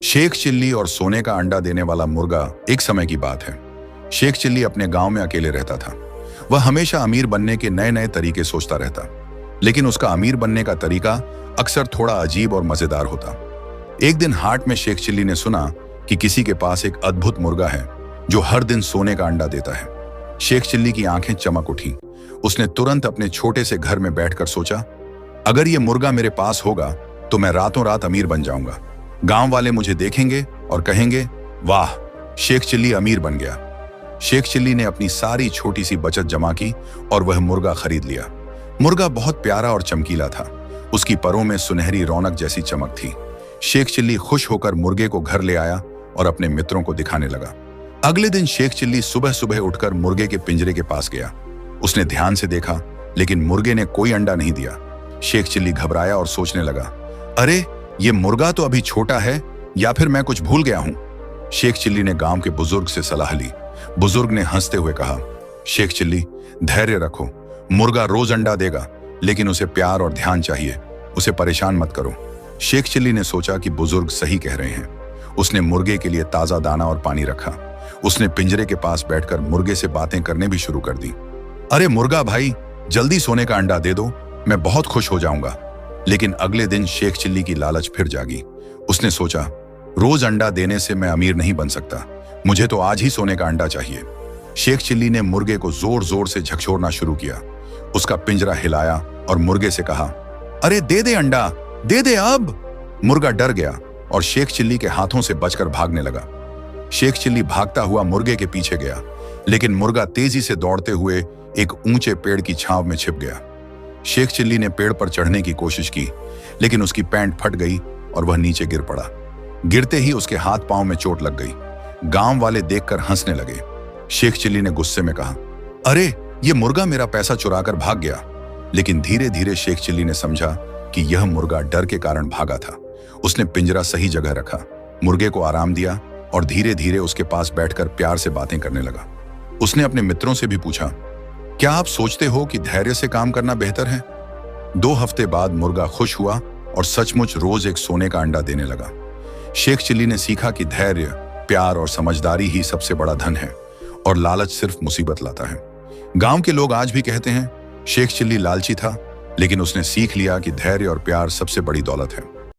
Sheikh chilli और सोने का अंडा देने वाला मुर्गा। एक समय की बात है। शेख चिल्ली अपने गांव में अकेले रहता था। वह हमेशा अमीर बनने के नए नए तरीके सोचता रहता, लेकिन उसका अमीर बनने का तरीका अक्सर थोड़ा अजीब और मजेदार होता। एक दिन हाट में शेख चिल्ली ने सुना कि किसी के पास एक अद्भुत मुर्गा है जो हर दिन सोने का अंडा देता है। शेख चिल्ली की आंखें चमक उठी। उसने तुरंत अपने छोटे से घर में बैठकर सोचा, अगर ये मुर्गा मेरे पास होगा तो मैं रातों रात अमीर बन जाऊंगा। गांव वाले मुझे देखेंगे और कहेंगे, वाह, शेख चिल्ली अमीर बन गया। शेख चिल्ली ने अपनी सारी छोटी सी बचत जमा की और वह मुर्गा खरीद लिया। मुर्गा बहुत प्यारा और चमकीला था। उसकी परों में सुनहरी रौनक जैसी चमक थी। शेख चिल्ली खुश होकर मुर्गे को घर ले आया और अपने मित्रों को दिखाने लगा। अगले दिन शेख चिल्ली सुबह सुबह उठकर मुर्गे के पिंजरे के पास गया। उसने ध्यान से देखा, लेकिन मुर्गे ने कोई अंडा नहीं दिया। शेख चिल्ली घबराया और सोचने लगा, अरे, ये मुर्गा तो अभी छोटा है, या फिर मैं कुछ भूल गया हूं। शेख चिल्ली ने गांव के बुजुर्ग से सलाह ली। बुजुर्ग ने हंसते हुए कहा, शेख चिल्ली, धैर्य रखो। मुर्गा रोज अंडा देगा, लेकिन उसे प्यार और ध्यान चाहिए। उसे परेशान मत करो। शेख चिल्ली ने सोचा कि बुजुर्ग सही कह रहे हैं। उसने मुर्गे के लिए ताजा दाना और पानी रखा। उसने पिंजरे के पास बैठकर मुर्गे से बातें करने भी शुरू कर दी। अरे मुर्गा भाई, जल्दी सोने का अंडा दे दो, मैं बहुत खुश हो जाऊंगा। लेकिन अगले दिन शेख चिल्ली की लालच फिर जागी। उसने सोचा, रोज अंडा देने से मैं अमीर नहीं बन सकता। मुझे तो आज ही सोने का अंडा चाहिए। शेख चिल्ली ने मुर्गे को जोर जोर से झकझोरना शुरू किया। उसका पिंजरा हिलाया और मुर्गे से कहा, अरे दे दे अंडा, दे दे अब। मुर्गा डर गया और शेख चिल्ली के हाथों से बचकर भागने लगा। शेख चिल्ली भागता हुआ मुर्गे के पीछे गया, लेकिन मुर्गा तेजी से दौड़ते हुए एक ऊंचे पेड़ की छांव में छिप गया। शेख चिल्ली ने पेड़ पर चढ़ने की कोशिश की, लेकिन उसकी पैंट फट गई और वह नीचे गिर पड़ा। गिरते ही उसके हाथ पांव में चोट लग गई। गांव वाले देखकर हंसने लगे। शेख चिल्ली ने गुस्से में कहा, अरे, ये मुर्गा मेरा पैसा चुराकर भाग गया। लेकिन धीरे धीरे शेख चिल्ली ने समझा कि यह मुर्गा डर के कारण भागा था। उसने पिंजरा सही जगह रखा, मुर्गे को आराम दिया और धीरे धीरे उसके पास बैठकर प्यार से बातें करने लगा। उसने अपने मित्रों से भी पूछा, क्या आप सोचते हो कि धैर्य से काम करना बेहतर है? 2 हफ्ते बाद मुर्गा खुश हुआ और सचमुच रोज एक सोने का अंडा देने लगा। शेख चिल्ली ने सीखा कि धैर्य, प्यार और समझदारी ही सबसे बड़ा धन है, और लालच सिर्फ मुसीबत लाता है। गांव के लोग आज भी कहते हैं, शेख चिल्ली लालची था, लेकिन उसने सीख लिया कि धैर्य और प्यार सबसे बड़ी दौलत है।